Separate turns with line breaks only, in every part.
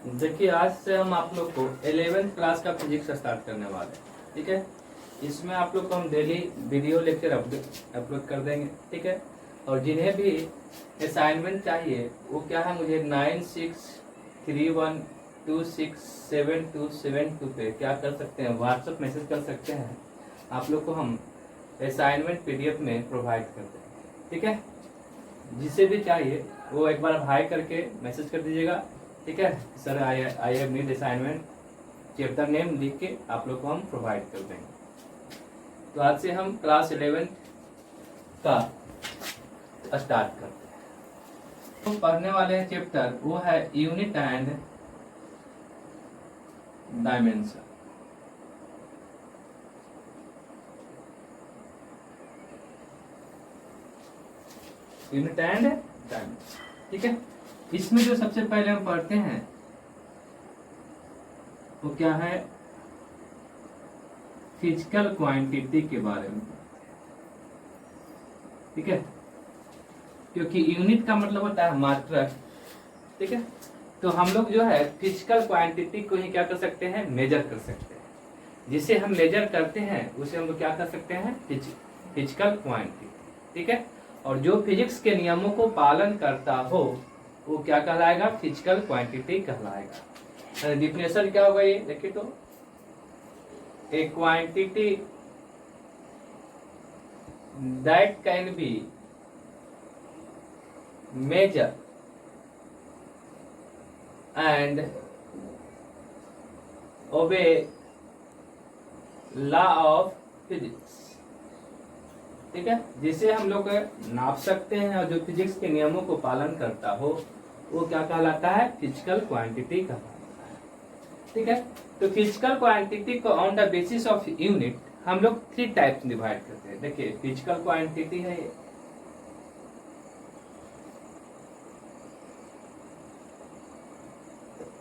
देखिए, आज से हम आप लोग को 11th क्लास का फिजिक्स स्टार्ट करने वाले हैं। ठीक है, इसमें आप लोग को हम डेली वीडियो लेक्चर अपलोड कर देंगे। ठीक है, और जिन्हें भी असाइनमेंट चाहिए वो क्या है, मुझे 9631267272 पे क्या कर सकते हैं, व्हाट्सएप मैसेज कर सकते हैं। आप लोग को हम असाइनमेंट PDF में प्रोवाइड कर देंगे। ठीक है, जिसे भी चाहिए वो एक बार हाई करके मैसेज कर दीजिएगा। ठीक है sir, I have need assignment, chapter name लिख के आप लोग को हम प्रोवाइड कर देंगे। तो आज से हम क्लास 11 का स्टार्ट करते हैं। तो पढ़ने वाले चैप्टर वो है unit and dimension. Unit and dimension, ठीक है। इसमें जो सबसे पहले हम पढ़ते हैं वो क्या है, फिजिकल क्वांटिटी के बारे में। ठीक है, क्योंकि यूनिट का मतलब होता है मात्रक। ठीक है, तो हम लोग जो है फिजिकल क्वांटिटी को ही क्या कर सकते हैं, मेजर कर सकते हैं। जिसे हम मेजर करते हैं उसे हम लोग क्या कर सकते हैं, फिजिकल क्वांटिटी। ठीक है, और जो फिजिक्स के नियमों को पालन करता हो वो क्या कहलाएगा, फिजिकल क्वांटिटी कहलाएगा। डिफिनेशन क्या होगा ये देखिए, तो a quantity that can be measure and obey law of physics. ठीक है, जिसे हम लोग नाप सकते हैं और जो फिजिक्स के नियमों को पालन करता हो वो क्या कहलाता है, फिजिकल क्वांटिटी कहलाता है। ठीक है, तो फिजिकल क्वांटिटी को on the basis of unit हम लोग 3 टाइप्स डिवाइड करते हैं। देखिए, फिजिकल क्वांटिटी है ये,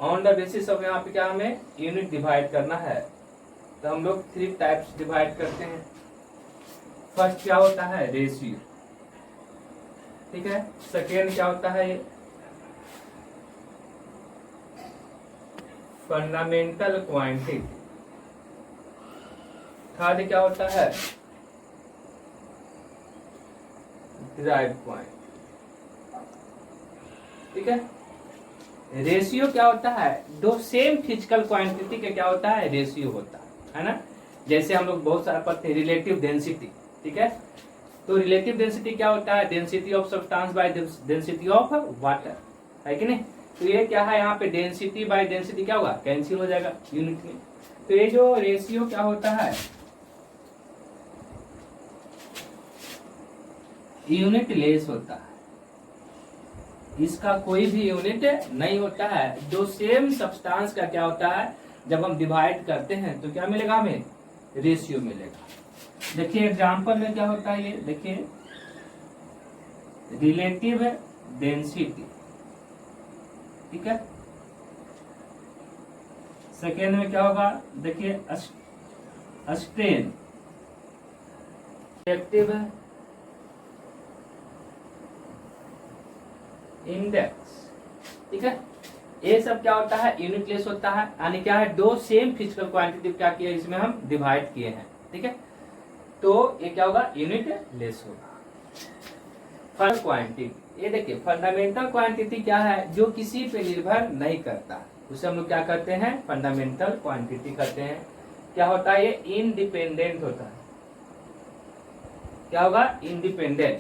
ऑन द बेसिस ऑफ, यहाँ पे क्या हमें यूनिट डिवाइड करना है तो हम लोग 3 टाइप्स डिवाइड करते हैं। फर्स्ट क्या होता है, रेशियो। ठीक है, सेकेंड क्या होता है, ये फंडामेंटल क्वांटिटी। थर्ड क्या होता है, डिराइव्ड क्वांटिटी। ठीक है, रेशियो क्या होता है, दो सेम फिजिकल क्वांटिटी के क्या होता है, रेशियो होता है ना। जैसे हम लोग बहुत सारा पढ़ते हैं रिलेटिव डेंसिटी। ठीक है, तो रिलेटिव डेंसिटी क्या होता है, density of substance by density of water, है कि नहीं। तो ये क्या है, यहाँ पे डेंसिटी बाय डेंसिटी क्या होगा, कैंसिल हो जाएगा यूनिट में। तो ये जो रेशियो क्या होता है, यूनिट लेस होता है। इसका कोई भी यूनिट नहीं होता है। जो सेम सब्सटेंस का क्या होता है, जब हम डिवाइड करते हैं तो क्या मिलेगा, हमें रेशियो मिलेगा। देखिए एग्जांपल में क्या होता है, ये देखिए रिलेटिव डेंसिटी। ठीक है, सेकेंड में क्या होगा, देखिए स्ट्रेन, रिएक्टिव इंडेक्स। ठीक है, ये सब क्या होता है, यूनिट लेस होता है। यानी क्या है, दो सेम फिजिकल क्वांटिटी क्या किया, इसमें हम डिवाइड किए हैं। ठीक है, तो ये क्या होगा, यूनिट लेस होगा। फंडामेंटल क्वांटिटी, ये देखिए फंडामेंटल क्वांटिटी क्या है, जो किसी पे निर्भर नहीं करता, उसे हम लोग क्या करते हैं, फंडामेंटल क्वांटिटी कहते हैं। क्या होता है, ये इंडिपेंडेंट होता है। क्या होगा, independent,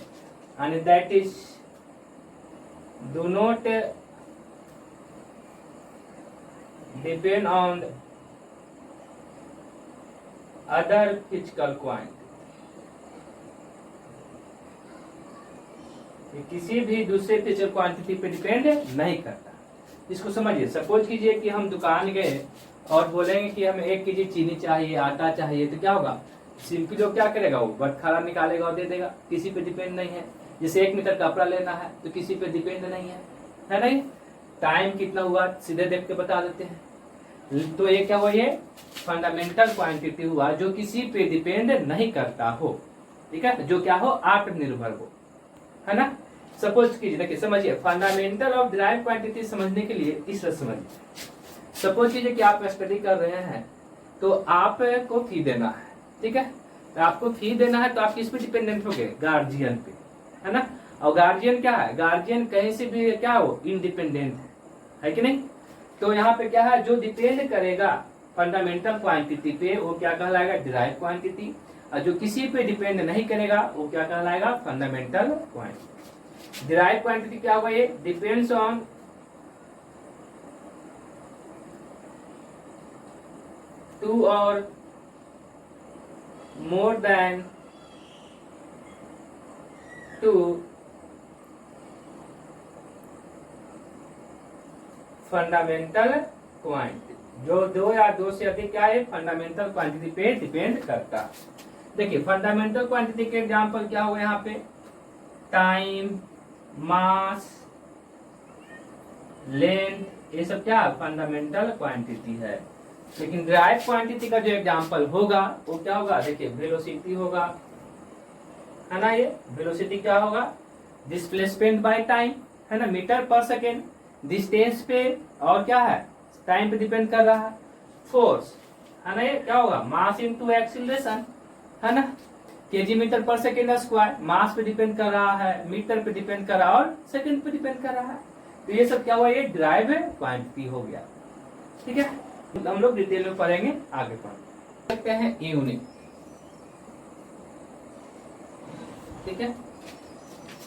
and that is do not depend on other physical quantity. किसी भी दूसरे फिजिकल क्वांटिटी पे डिपेंड नहीं करता। इसको समझिए, सपोज कीजिए कि हम दुकान गए और बोलेंगे कि हमें 1 kg चीनी चाहिए, आटा चाहिए, तो क्या होगा, सिंपली जो क्या करेगा, वो बटखारा निकालेगा और दे देगा, किसी पे डिपेंड नहीं है। जैसे 1 मीटर कपड़ा लेना है तो किसी पे डिपेंड नहीं है नहीं। टाइम कितना हुआ सीधे देख के बता देते हैं। तो ये क्या हुआ, ये फंडामेंटल क्वांटिटी हुआ जो किसी पे डिपेंड नहीं करता हो। ठीक है, जो क्या हो, आत्मनिर्भर हो, है ना। सपोज कीजिए, देखिए समझिए, फंडामेंटल ऑफ डिराइव्ड क्वांटिटी समझने के लिए इस तरह समझिए। सपोज कीजिए कि आप स्टडी कर रहे हैं तो आपको फी देना है, ठीक है। तो आपको फी देना है तो आप किस पे डिपेंडेंट हो गए, गार्जियन पे, है ना। और गार्जियन क्या है, गार्जियन कहीं से भी क्या हो, इंडिपेंडेंट है कि नहीं। तो यहाँ पे क्या है, जो डिपेंड करेगा फंडामेंटल क्वांटिटी पे वो क्या कहलाएगा, डिराइव क्वांटिटी। और जो किसी पे डिपेंड नहीं करेगा वो क्या कहलाएगा, फंडामेंटल क्वांटिटी। डिराइव क्वांटिटी क्या होगा, ये डिपेंड्स ऑन टू और more than two fundamental quantity. जो दो या दो से अधिक क्या है, फंडामेंटल क्वांटिटी पे डिपेंड करता है। देखिए फंडामेंटल क्वांटिटी के एग्जांपल क्या हुआ यहाँ पे, टाइम, मास, लेंथ, ये सब क्या फंडामेंटल क्वांटिटी है। लेकिन डिराइव क्वांटिटी का जो एग्जांपल होगा वो क्या होगा, देखिए वेलोसिटी होगा, है ना। ये वेलोसिटी क्या होगा, डिस्प्लेसमेंट बाय टाइम, है ना, मीटर पर सेकेंड, डिस्टेंस पे और क्या है, टाइम पे डिपेंड कर रहा है। फोर्स, है ना, ये क्या होगा, मास इनटू एक्सीलरेशन, है ना, केजी मीटर पर सेकेंड स्क्वायर, मास पे डिपेंड कर रहा है, मीटर पे डिपेंड कर रहा है और सेकेंड पे डिपेंड कर रहा है। तो ये सब क्या हुआ, ये डिराइव क्वांटिटी हो गया, ठीक है। हम लोग डिटेल में पढ़ेंगे, आगे पढ़ सकते हैं यूनिट, ठीक है।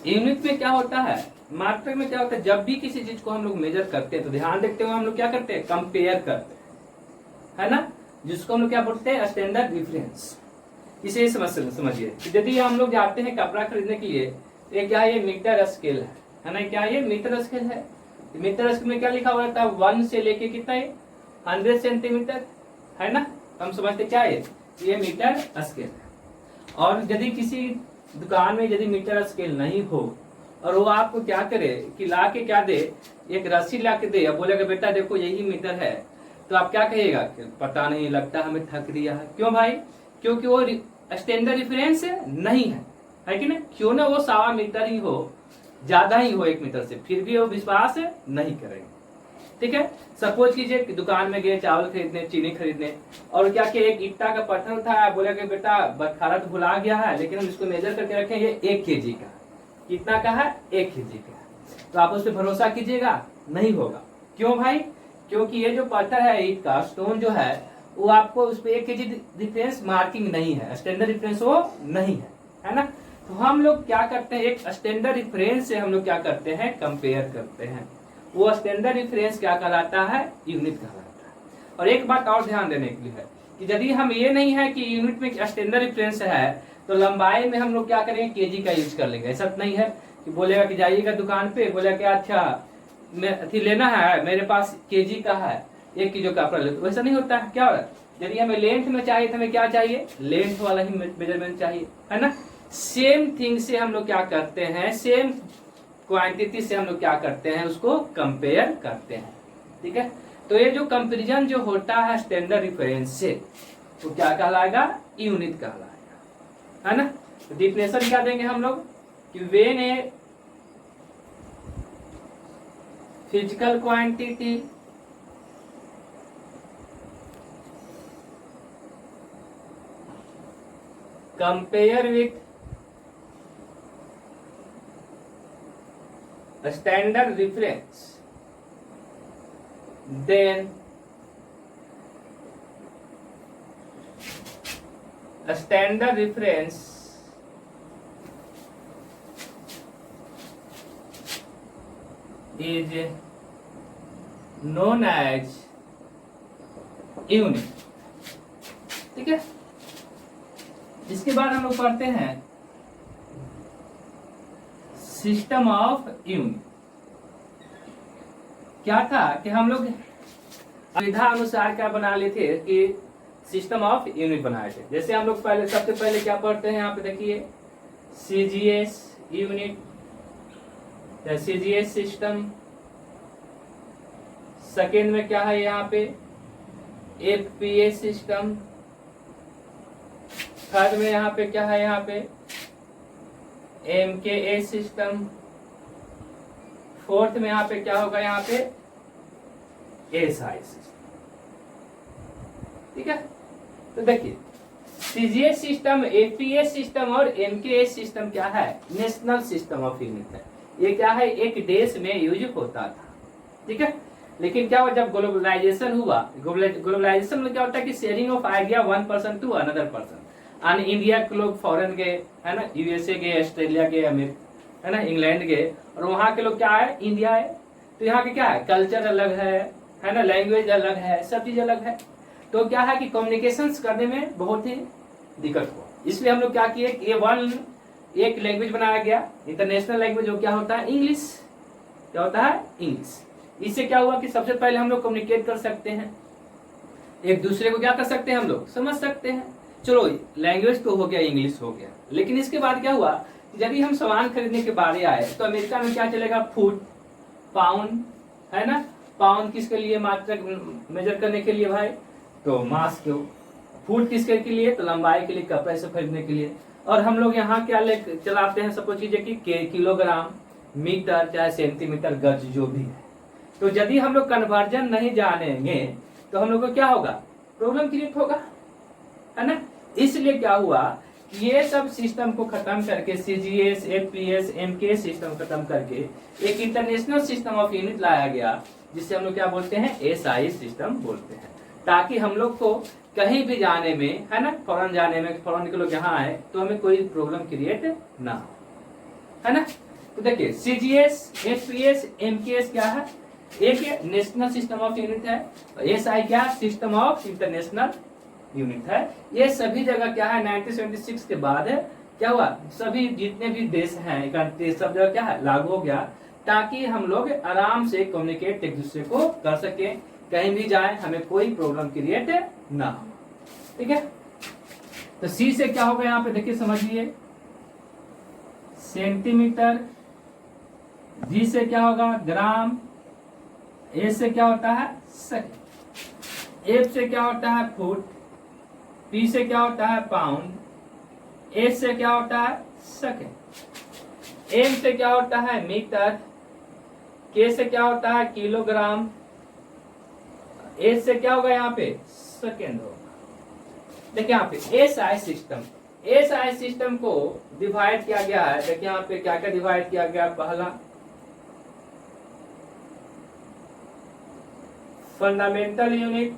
यूनिट में क्या होता है, मात्रक में क्या होता है, जब भी किसी चीज को हम लोग मेजर करते हैं तो ध्यान देखते हुए हम लोग क्या करते हैं, कंपेयर करते हैं, है ना, जिसको हम लोग क्या बोलते हैं, स्टैंडर्ड डिफरेंस। इसे समझिए, यदि हम लोग जाते हैं कपड़ा खरीदने के लिए, ये क्या है, ये मीटर स्केल है ना, क्या ये मीटर स्केल है। मीटर स्केल में क्या लिखा हुआ रहता है, 1 से लेके कितना है, 100 सेंटीमीटर, है ना। हम समझते क्या है, ये मीटर स्केल है। और यदि किसी दुकान में यदि मीटर स्केल नहीं हो और वो आपको क्या करे कि ला के क्या दे, एक रस्सी ला के दे, अब बोलेगा बेटा देखो यही मीटर है, तो आप क्या कहिएगा, पता नहीं, लगता हमें ठग दिया है। क्यों भाई, क्योंकि वो स्टैंडर्ड रेफरेंस नहीं है कि नहीं। क्यों ना वो 1.25 मीटर ही हो, ज्यादा ही हो 1 मीटर से, फिर भी वो विश्वास नहीं करेंगे, ठीक है। सपोज कीजिए कि दुकान में गए चावल खरीदने, चीनी खरीदने, और क्या कि एक ईटा का पत्थर था, बोला कि बेटा बटखारा तो भुला गया है लेकिन हम इसको मेजर करके रखें, ये 1 kg का, कितना का है, 1 kg का। तो आप उस पर भरोसा कीजिएगा, नहीं होगा। क्यों भाई, क्योंकि ये जो पत्थर है, ईट का स्टोन जो है, वो आपको उस पर 1 kg डिफरेंस मार्किंग नहीं है, स्टैंडर्ड डिफरेंस वो नहीं है ना। तो हम लोग क्या करते हैं, एक स्टैंडर्ड डिफरेंस से हम लोग क्या करते हैं, कंपेयर करते हैं। वो स्टैंडर्ड डिफरेंस क्या कहलाता है, यूनिट कहलाता है। और एक बात और ध्यान देने के लिए है कि यदि हम ये नहीं है कि यूनिट में स्टैंडर्ड डिफरेंस है तो लंबाई में हम लोग क्या करेंगे, केजी का यूज कर लेंगे। ऐसा नहीं है कि बोलेगा कि जाइएगा दुकान पे, बोलेगा कि अच्छा मैं लेना है, मेरे पास केजी का है, 1 किलो का कपड़ा ले, तो वैसा नहीं होता है। क्या होता है, यदि हमें लेंथ में चाहिए तो हमें क्या चाहिए, लेंथ वाला ही मेजरमेंट चाहिए, है ना। सेम थिंग से हम लोग क्या करते हैं, सेम क्वांटिटी से हम लोग क्या करते हैं, उसको कंपेयर करते हैं, ठीक है। तो ये जो कंपैरिजन जो होता है स्टैंडर्ड रेफरेंस से, तो क्या कहलाएगा, यूनिट कहलाएगा, है ना। तो डिफिनेशन क्या देंगे हम लोग कि when a physical quantity compare with standard reference, then a standard reference is known as unit, ठीक है। इसके बाद हम लोग पढ़ते हैं सिस्टम ऑफ यूनिट। क्या था कि हम लोग सुविधा अनुसार क्या बना लेते थे कि सिस्टम ऑफ यूनिट बनाए थे। जैसे हम लोग पहले, सबसे पहले क्या पढ़ते हैं, यहाँ पे देखिए CGS unit, CGS system. Second में क्या है यहाँ पे, एफपीएस सिस्टम। थर्ड में यहाँ पे क्या है, यहाँ पे एमकेएस सिस्टम। फोर्थ में यहाँ पे क्या होगा, यहाँ पे एसआई सिस्टम, ठीक है। तो देखिए सीजीएस सिस्टम, एपीएस सिस्टम और एमकेएस सिस्टम क्या है, नेशनल सिस्टम ऑफ यूनिट है। ये क्या है, एक देश में यूज होता था, ठीक है। लेकिन क्या हुआ जब ग्लोबलाइजेशन हुआ, ग्लोबलाइजेशन में क्या होता है कि sharing of idea one person to another person, और इंडिया के लोग फॉरेन गए, है ना, यूएसए गए, ऑस्ट्रेलिया गए, अमेरिका, है ना, इंग्लैंड गए, और वहाँ के लोग क्या है, इंडिया है। तो यहाँ के क्या है, कल्चर अलग है ना, लैंग्वेज अलग है, सब चीज अलग है। तो क्या है कि कम्युनिकेशन करने में बहुत ही दिक्कत हुआ, इसलिए हम लोग क्या किए कि एक लैंग्वेज बनाया गया, इंटरनेशनल लैंग्वेज, जो क्या होता है इंग्लिश। क्या होता है, इंग्लिश। इससे क्या हुआ कि सबसे पहले हम लोग कम्युनिकेट कर सकते हैं, एक दूसरे को क्या कर सकते हैं, हम लोग समझ सकते हैं। चलो लैंग्वेज तो हो गया, इंग्लिश हो गया, लेकिन इसके बाद क्या हुआ, यदि हम सामान खरीदने के बारे आए तो अमेरिका में क्या चलेगा, फुट, पाउंड, है ना। पाउंड किसके लिए, मात्रा मेजर करने के लिए भाई, तो मास के। फुट किसके के लिए, तो लंबाई के लिए, कपड़े से खरीदने के लिए। और हम लोग यहाँ क्या ले चलाते हैं, सपोज कीजिए कि किलोग्राम, मीटर, चाहे सेंटीमीटर, गज, जो भी है। तो यदि हम लोग कन्वर्जन नहीं जानेंगे तो हम लोग को क्या होगा, प्रॉब्लम क्रिएट होगा, है ना। इसलिए क्या हुआ, ये सब सिस्टम को खत्म करके, सीजीएस, एपीएस, एमकेएस सिस्टम खत्म करके एक इंटरनेशनल सिस्टम ऑफ यूनिट लाया गया, जिससे हम लोग क्या बोलते हैं, एसआई सिस्टम बोलते हैं। ताकि हम लोग को कहीं भी जाने में, है ना, फॉरेन जाने में, फॉरेन के लोग यहाँ आए तो हमें कोई प्रॉब्लम क्रिएट ना हो, है ना। तो देखिए सीजीएस, एपीएस, एमकेएस क्या है, एक नेशनल सिस्टम ऑफ यूनिट है, एसआई क्या, सिस्टम ऑफ इंटरनेशनल यूनिट है। ये सभी जगह क्या है, 1976 के बाद क्या हुआ, सभी जितने भी देश हैं कंट्री, सब जगह क्या है, लागू हो गया, ताकि हम लोग आराम से कम्युनिकेट एक दूसरे को कर सके, कहीं भी जाए हमें कोई प्रॉब्लम क्रिएट ना हो, ठीक है। तो सी से क्या होगा, यहाँ पे देखिए समझिए, सेंटीमीटर, जी से क्या होगा, ग्राम, ए से क्या होता है, सेकंड, एफ से क्या होता है, फुट, पी से क्या होता है, पाउंड, ए से क्या होता है, सेकंड, एम से क्या होता है, मीटर, के से क्या होता है, किलोग्राम, ए से क्या होगा, यहाँ पे सेकंड होगा। देखिए यहाँ पे एसआई सिस्टम, एसआई सिस्टम को डिवाइड किया गया है। देखिए यहाँ पे क्या क्या डिवाइड किया गया, पहला fundamental unit,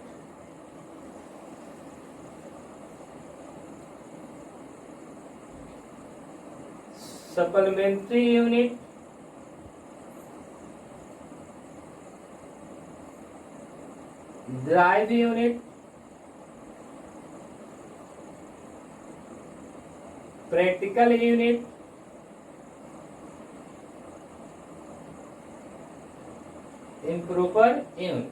supplementary unit, drive unit, practical unit, improper unit,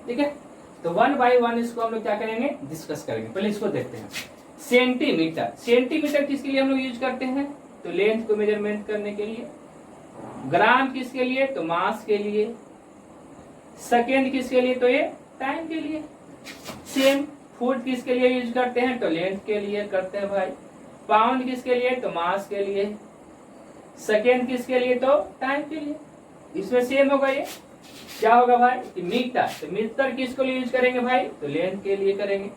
ठीक है। तो वन बाय वन इसको हम लोग क्या करेंगे, डिस्कस करेंगे। पहले इसको देखते हैं। सेंटीमीटर, सेंटीमीटर किसके लिए हम लोग यूज करते हैं, तो लेंथ को मेजरमेंट करने के लिए। ग्राम किसके लिए, तो मास के लिए। सेकेंड किसके लिए, तो ये टाइम के लिए। सेम फुट किसके लिए यूज करते हैं, तो लेंथ के लिए करते हैं भाई। पाउंड किसके लिए, तो मास के लिए। सेकेंड किसके लिए, तो टाइम के लिए। इसमें सेम होगा ये, क्या होगा भाई, कि मीटर, तो मीटर किसको लिए यूज करेंगे भाई, तो लेंथ के लिए करेंगे।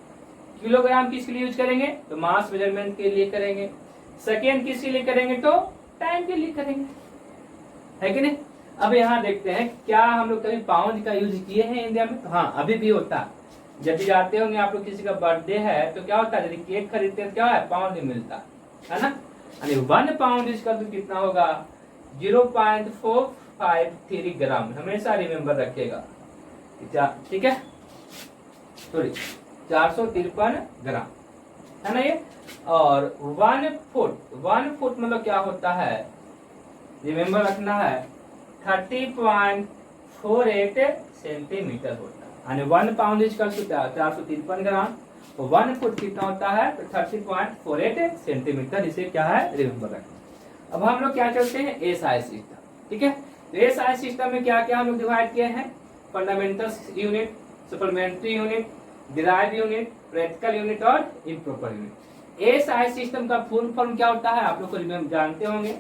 किलोग्राम किसके लिए यूज करेंगे, तो मास मेजरमेंट के लिए करेंगे। सेकेंड किसके लिए करेंगे, तो टाइम के लिए करेंगे, है कि नहीं। अब यहाँ देखते हैं क्या हम लोग कभी पाउंड का यूज किए हैं इंडिया में, तो हाँ अभी भी होता है। जब भी जाते होंगे आप लोग, किसी का बर्थडे है तो क्या होता है, यदि केक खरीदते हैं तो क्या है, पाउंड में मिलता है ना। यानी 1 पाउंड इसका तो कितना होगा, 0.453 ग्राम, हमेशा रिमेम्बर रखिएगा, ठीक है, सॉरी 453 ग्राम, है ना ये। और 1 फुट, 1 फुट मतलब क्या होता है, रिमेम्बर रखना है, 30.48 सेंटीमीटर होता है। यानी 1 पाउंड इक्वल टू 453 ग्राम, तो 1 फुट कितना होता है, तो 30.48 सेंटीमीटर। इसे क्या है, रिमेम्बर रखना। अब हम लोग क्या चलते हैं, एसआई सिस्टम, ठीक है। तो एसआई सिस्टम में क्या क्या हम लोग डिवाइड किए हैं, fundamental unit, supplementary unit, derive unit, practical unit और इम्प्रॉपर यूनिट। एसआई सिस्टम का फुल फॉर्म क्या होता है, आप लोग को जानते होंगे,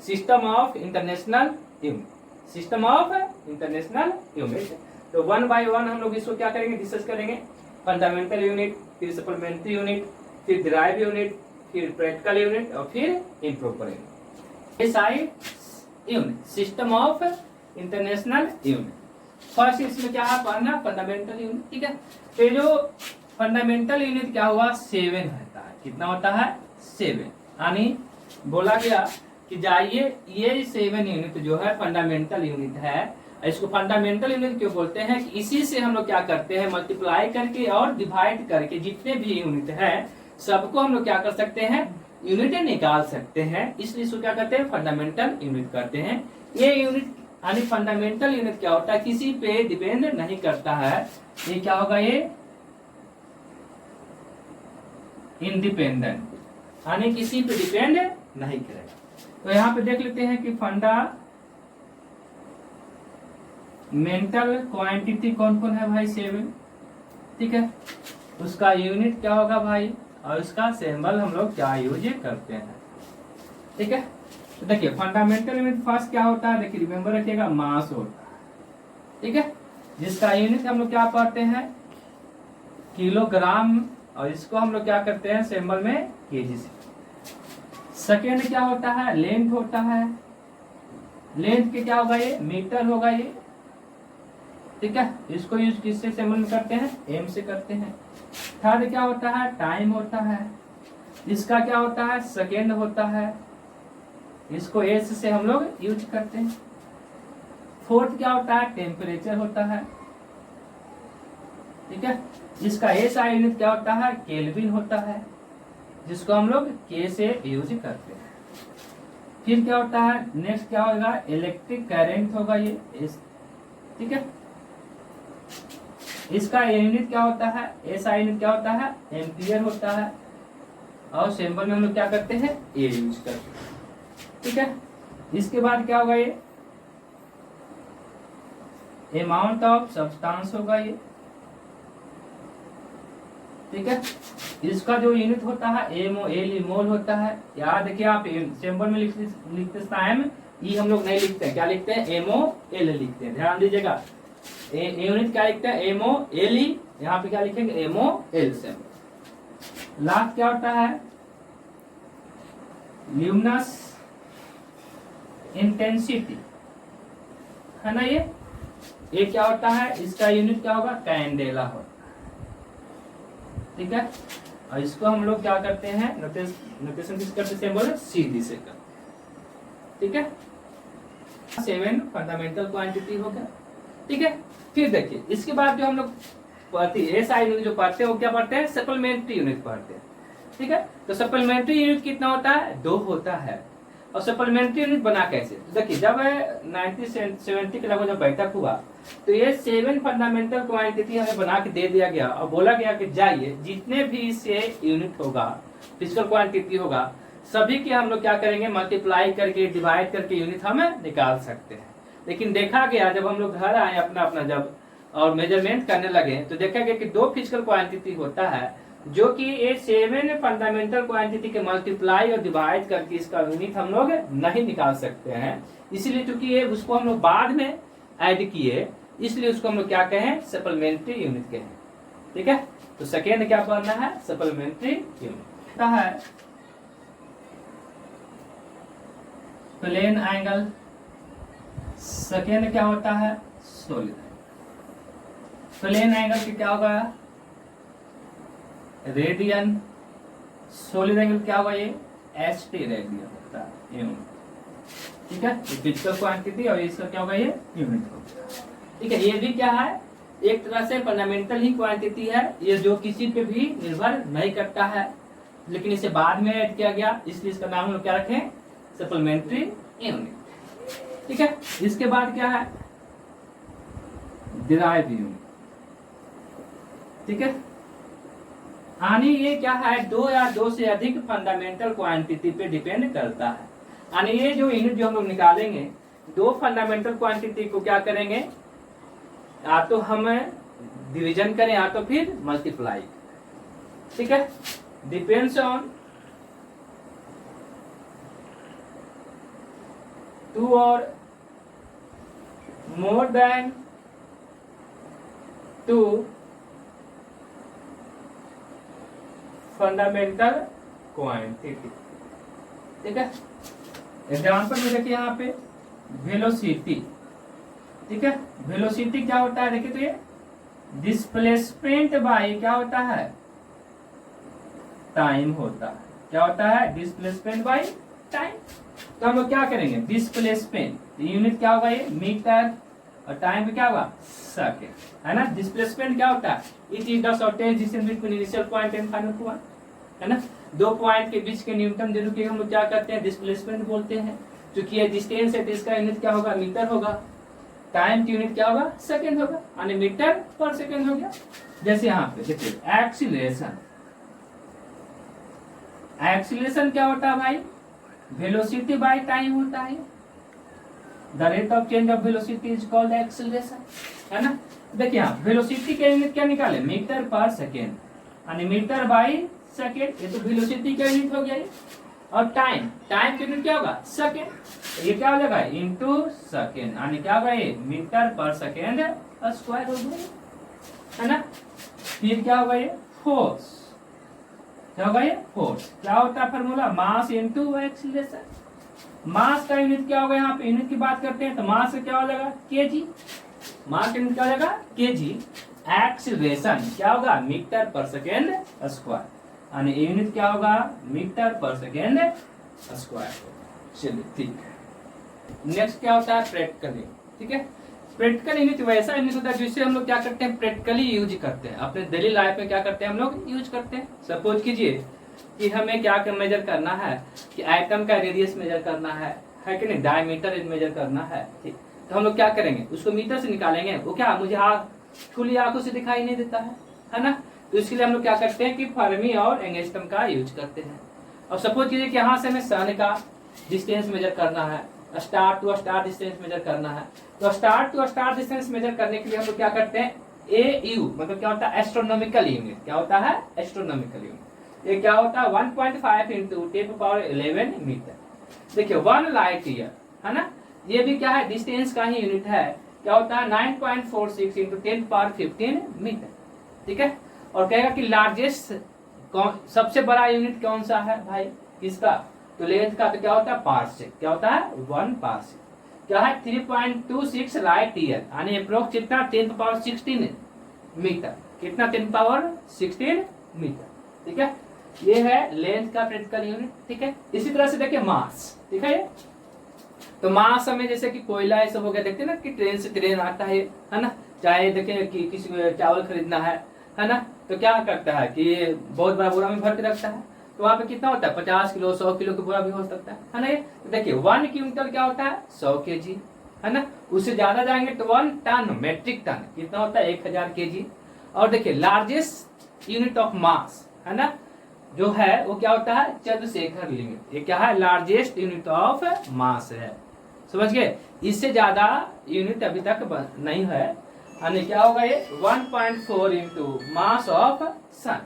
system of international unit, system of international unit. तो 1 बाय 1 हम लोग इसको क्या करेंगे, डिस्कस करेंगे। फंडामेंटल यूनिट, फिर सप्लीमेंट्री यूनिट, फिर डिराइव यूनिट, फिर प्रैक्टिकल यूनिट और फिर इम्प्रॉपर यूनिट। ये सारे unit system of international unit. First इसमें क्या है पढ़ना, फंडामेंटल यूनिट। ठीक है, तो जो फंडामेंटल यूनिट क्या हुआ 7 रहता है। कितना होता है 7। यानी बोला गया कि जाइए ये 7 यूनिट जो है फंडामेंटल यूनिट है। इसको फंडामेंटल यूनिट क्यों बोलते हैं कि इसी से हम लोग क्या करते हैं मल्टीप्लाई करके और डिवाइड करके जितने भी यूनिट है सबको हम लोग क्या कर सकते हैं यूनिट निकाल सकते हैं। इसलिए इसको क्या करते हैं फंडामेंटल यूनिट करते हैं। ये यूनिट यानी फंडामेंटल यूनिट क्या होता है किसी पे डिपेंड नहीं करता है। ये क्या होगा ये इंडिपेंडेंट, यानी किसी पे डिपेंड नहीं करेगा। तो यहाँ पे देख लेते हैं कि फंडामेंटल क्वांटिटी कौन कौन है भाई 7। ठीक है, उसका यूनिट क्या होगा भाई और उसका सिंबल हम लोग क्या यूज करते हैं। ठीक है, तो देखिए फंडामेंटल यूनिट फर्स्ट क्या होता है, देखिए रिमेंबर रखिएगा मास होता है। ठीक है, जिसका यूनिट हम लोग क्या पढ़ते हैं किलोग्राम और इसको हम लोग क्या करते हैं सिंबल में केजी से। सेकेंड क्या होता है लेंथ होता है, लेंथ के क्या होगा ये मीटर होगा ये। ठीक है, इसको यूज किससे सिंबल में करते हैं एम से करते हैं। थर्ड क्या होता है टाइम होता है, इसका क्या होता है सेकेंड होता है, इसको एस से हम लोग यूज करते हैं। फोर्थ क्या होता है टेम्परेचर होता है। ठीक है, इसका एस आई यूनिट क्या होता है केल्विन होता है, जिसको हम लोग के से यूज करते हैं। फिर क्या होता है नेक्स्ट क्या होगा इलेक्ट्रिक करंट होगा ये इस। ठीक है, इसका यूनिट क्या होता है एस आई यूनिट क्या होता है एम्पियर होता है और सिंबल में हम लोग क्या करते हैं ए यूज करते हैं। ठीक है, इसके बाद क्या होगा ये अमाउंट ऑफ सब्सटेंस होगा ये। ठीक है, इसका जो यूनिट होता है एमओ एल मोल होता है। याद देखिए आप सिंबल में लिखते टाइम ई हम लोग नहीं लिखते हैं, क्या लिखते हैं एमओ एल लिखते हैं। ध्यान दीजिएगा यूनिट क्या लिखते हैं एमओ एल ई, यहाँ पे क्या लिखेंगे एमओ एल से। लास्ट क्या होता है ल्यूमिनस इंटेंसिटी है ना ये क्या होता है इसका यूनिट क्या होगा कैंडेला होता है। ठीक है, और इसको हम लोग क्या करते हैं नोटेशन किस करते सिंबल सीधी से करते। ठीक है, 7 फंडामेंटल क्वांटिटी हो गया। ठीक है, फिर देखिए इसके बाद जो हम लोग पढ़ते हैं एसआई यूनिट जो पढ़ते हैं वो क्या पढ़ते हैं सप्लीमेंट्री यूनिट पढ़ते हैं। ठीक है, तो सप्लीमेंट्री यूनिट कितना होता है 2 होता है। और सप्लीमेंट्री यूनिट बना कैसे देखिए जब 1970 के लगभग जब बैठक हुआ तो ये 7 फंडामेंटल क्वांटिटी हमें बना के दे दिया गया और बोला गया कि जाइए जितने भी इससे यूनिट होगा फिजिकल क्वांटिटी होगा सभी के हम लोग क्या करेंगे मल्टीप्लाई करके डिवाइड करके यूनिट हम निकाल सकते हैं। लेकिन देखा गया जब हम लोग घर आए अपना अपना जब और मेजरमेंट करने लगे तो देखा गया कि 2 फिजिकल क्वांटिटी होता है जो कि ये 7 फंडामेंटल क्वांटिटी के मल्टीप्लाई और डिवाइड करके इसका यूनिट हम लोग नहीं निकाल सकते हैं। इसीलिए क्योंकि ये उसको हम लोग बाद में ऐड किए इसलिए उसको हम लोग क्या कहें सप्लीमेंट्री यूनिट कहें। ठीक है, तो सेकेंड क्या पढ़ना है सप्लीमेंट्री यूनिट है प्लेन एंगल। सेकेंड क्या होता है सॉलिड एंगल। प्लेन एंगल की क्या होगा रेडियन, सॉलिड एंगल क्या होगा ये एसटी रेडियन होता है। ठीक है, फिजिकल क्वांटिटी और इसका क्या होगा ये यूनिट होगा। ठीक है, ये भी क्या है एक तरह से फंडामेंटल ही क्वांटिटी है ये जो किसी पे भी निर्भर नहीं करता है लेकिन इसे बाद में ऐड किया गया इसलिए इसका नाम हम लोग क्या रखें सप्लीमेंट्री यूनिट। ठीक है, इसके बाद क्या है डिराइव यूनिट। ठीक है, यानी ये क्या है 2 या 2 से अधिक फंडामेंटल क्वांटिटी पे डिपेंड करता है। यानी ये जो यूनिट जो हम लोग निकालेंगे 2 फंडामेंटल क्वांटिटी को क्या करेंगे या तो हम डिवीजन करें या तो फिर मल्टीप्लाई। ठीक है, डिपेंड्स ऑन 2 और मोर देन 2 फंडामेंटल क्वांटिटी। ठीक है, एग्जाम्पल में देखिए यहाँ पे वेलोसिटी। ठीक है, वेलोसिटी क्या होता है देखिए, तो ये डिस्प्लेसमेंट बाय क्या होता है, टाइम होता है। क्या होता है, डिस्प्लेसमेंट बाय टाइम। तो हम लोग क्या करेंगे, डिस्प्लेसमेंट यूनिट क्या होगा, ये मीटर, और टाइम पे क्या होगा, सेकंड, है ना। डिस्प्लेसमेंट क्या होता है, it is the shortage distance between initial point and final point, है ना। दो पॉइंट के बीच के न्यूनतम दूरी के हम लोग क्या करते हैं, डिस्प्लेसमेंट बोलते हैं। क्योंकि ये डिस्टेंस है तो इसका यूनिट क्या होगा, मीटर होगा। टाइम की यूनिट क्या होगा, सेकंड होगा, यानी मीटर पर सेकंड हो गया। जैसे यहाँ पे देखिए एक्सीलरेशन, एक्सीलरेशन क्या होता है भाई, वेलोसिटी बाय टाइम होता है। The rate of change of velocity is called acceleration, है ना। देखिए यहाँ वेलोसिटी का यूनिट क्या निकाले, मीटर पर सेकेंड, यानी मीटर बाय सेकेंड, ये तो वेलोसिटी का यूनिट हो गया ये। और टाइम, टाइम का यूनिट क्या होगा, सेकेंड, ये क्या हो जाएगा इनटू सेकेंड, यानी क्या होगा ये मीटर पर सेकेंड स्क्वायर हो गया, है ना। फिर क्या होगा ये फोर्स, क्या होगा ये फोर्स, क्या होता है फॉर्मूला, मास इनटू एक्सीलरेशन। मास का यूनिट क्या होगा, यहाँ पे यूनिट की बात करते हैं तो मास क्या हो जाएगा, केजी, मास का यूनिट क्या हो जाएगा केजी। एक्सीलरेशन क्या होगा, मीटर पर सेकेंड स्क्वायर, यानी यूनिट क्या होगा, मीटर पर सेकेंड स्क्वायर। चलिए ठीक है। नेक्स्ट क्या होता है, प्रैक्टिकल। ठीक है, प्रैक्टिकल यूनिट वैसा यूनिट होता है जिससे हम लोग क्या करते हैं, प्रैक्टिकली यूज करते हैं, अपने डेली लाइफ में क्या करते हैं हम लोग, यूज करते हैं। सपोज कीजिए कि हमें क्या मेजर करना है, कि आइटम का रेडियस मेजर करना है कि नहीं, डायमीटर मेजर करना है। ठीक, तो हम लोग क्या करेंगे, उसको मीटर से निकालेंगे। वो क्या मुझे खुली आंखों से दिखाई नहीं देता है ना। तो इसके लिए हम लोग क्या करते हैं कि फर्मी और एंगस्ट्रम का यूज करते हैं। और सपोज कीजिए कि यहाँ से हमें सन का डिस्टेंस मेजर करना है, star to star distance measure करना है। तो star to star distance measure करने के लिए हम लोग क्या करते हैं, AU मतलब क्या होता है, एस्ट्रोनॉमिकल यूनिट। क्या होता है, एस्ट्रोनॉमिकल यूनिट। ये क्या होता है 1.5 इंटू 10⁻11 मीटर। देखिए 1 लाइट ईयर, है ना, ये भी क्या है, डिस्टेंस का ही यूनिट है। क्या होता है 9.46 इंटू 10⁻15 मीटर। ठीक है, और कहेगा कि लार्जेस्ट सबसे बड़ा यूनिट कौन सा है भाई, किसका, तो लेंथ का। तो क्या होता है पार्सेक, क्या होता है 1 पार्सेक। क्या है 3.26 लाइट ईयर, यानी अप्रोक्स कितना 10⁻16 मीटर, कितना 10⁻16 मीटर। ठीक है, ये है लेंथ का प्रैक्टिकल यूनिट। ठीक है, इसी तरह से देखिए मास। ठीक है, तो मास हमें जैसे कि कोयला ये सब हो गया, देखते हैं ना कि ट्रेन से ट्रेन आता है ना। चाहे देखिए कि किसी को चावल खरीदना है ना, तो क्या करता है कि ये बहुत बड़ा बोरा में भर के रखता है। तो वहाँ पे कितना होता है 50 किलो 100 किलो का बोरा भी हो सकता है ना। ये तो देखिए 1 क्विंटल क्या होता है 100 केजी, है ना। उससे ज्यादा जाएंगे तो 1 टन, मेट्रिक टन कितना होता है 1000 केजी। और देखिए लार्जेस्ट यूनिट ऑफ मास, है ना, जो है वो क्या होता है चंद्रशेखर लिमिट। ये क्या है, लार्जेस्ट यूनिट ऑफ मास है, समझ गए। इससे ज्यादा यूनिट अभी तक नहीं है, यानी क्या होगा ये 1.4 इंटू मास ऑफ सन,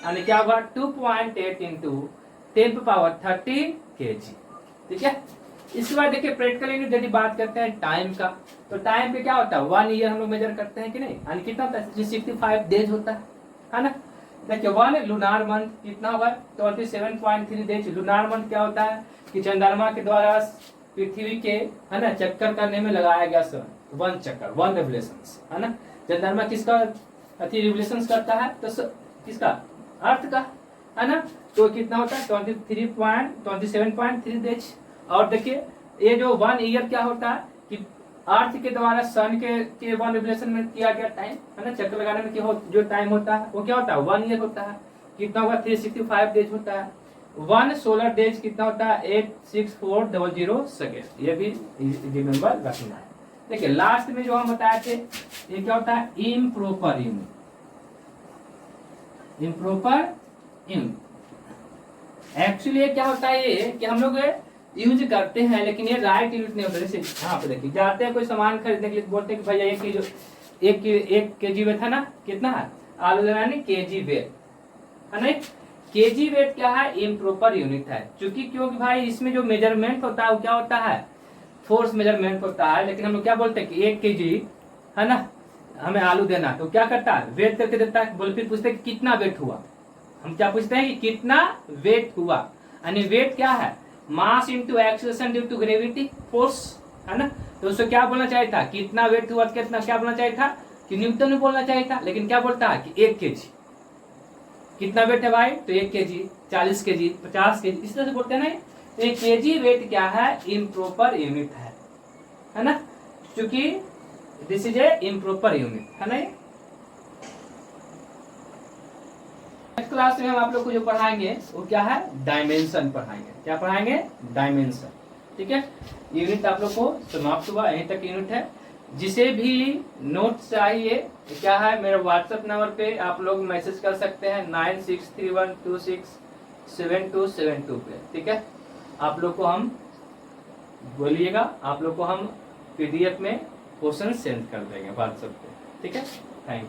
यानी क्या होगा 2.8 इंटू 10⁻30 केजी। ठीक है, इसके बाद देखिए प्रैक्टिकल यूनिट यदि बात करते हैं टाइम का, तो टाइम पे क्या होता है 1 ईयर हम लोग मेजर करते हैं कि नहीं, यानी कितना होता है 365 डेज होता है ना। देखिए 1 लूनार मंथ कितना होगा 27.3 डेज। लूनार मंथ क्या होता है कि चंद्रमा के द्वारा पृथ्वी के, है ना, चक्कर करने में लगाया गया समय, 1 चक्कर 1 रेवोल्यूशन, है ना। चंद्रमा किसका रिवोल्यूशन करता है, तो किसका, अर्थ का, है ना। तो कितना होता है 27.3 डेज। और देखिए ये जो 1 ईयर क्या होता है कि अर्थ के द्वारा सन के 1 रेवोल्यूशन में किया गया टाइम, है ना, चक्कर लगाने में जो टाइम होता है वो क्या होता है 1 ईयर होता है। कितना होगा 365 डेज होता है। 1 सोलर डेज कितना होता है 86400 सेकेंड। ये भी रिमेम्बर रखना है। देखिए लास्ट में जो हम बताए थे ये क्या होता है improper unit. Improper unit actually ये क्या होता है, ये कि हम लोग यूज करते हैं लेकिन ये राइट यूनिट नहीं होता। जैसे यहाँ पे देखिए जाते हैं कोई सामान खरीदने के लिए, बोलते हैं कि भैया 1 केजी वेट है ना, कितना है आलू लेना नहीं केजी वेट, है ना। केजी वेट क्या है इम्प्रॉपर यूनिट है। क्योंकि भाई इसमें जो मेजरमेंट होता है वो क्या होता है फोर्स मेजरमेंट होता है। लेकिन हम लोग क्या बोलते हैं कि 1 केजी, है ना, हमें आलू देना, तो क्या करता है वेट करके देता है। बोले फिर पूछते हैं कि कितना वेट हुआ, हम क्या पूछते हैं कि कितना वेट हुआ, यानी वेट क्या है, mass into acceleration due to gravity force, है ना। तो उसको क्या बोलना चाहिए था, कितना वेट हुआ, कितना क्या बोलना चाहिए था कि न्यूटन में बोलना चाहिए था, लेकिन क्या बोलता है कि 1 kg। कितना वेट है भाई, तो 1 kg, 40 kg, 50 kg, इस तरह से बोलते हैं ना। तो एक kg वेट क्या है, इम्प्रॉपर यूनिट है ना, क्योंकि this is a improper unit, है ना। नेक्स्ट क्लास में हम आप लोग को जो पढ़ाएंगे वो क्या है, डायमेंशन पढ़ाएंगे। क्या पढ़ाएंगे, डायमेंशन, ठीक है। यूनिट आप लोग को समाप्त हुआ, यहीं तक यूनिट है। जिसे भी नोट चाहिए क्या है, मेरे व्हाट्सएप नंबर पे आप लोग मैसेज कर सकते हैं 9631267272 पे, ठीक है। आप लोग को हम बोलिएगा, आप लोग को हम PDF में क्वेश्चन सेंड कर देंगे व्हाट्सएप पे, ठीक है। Thank you.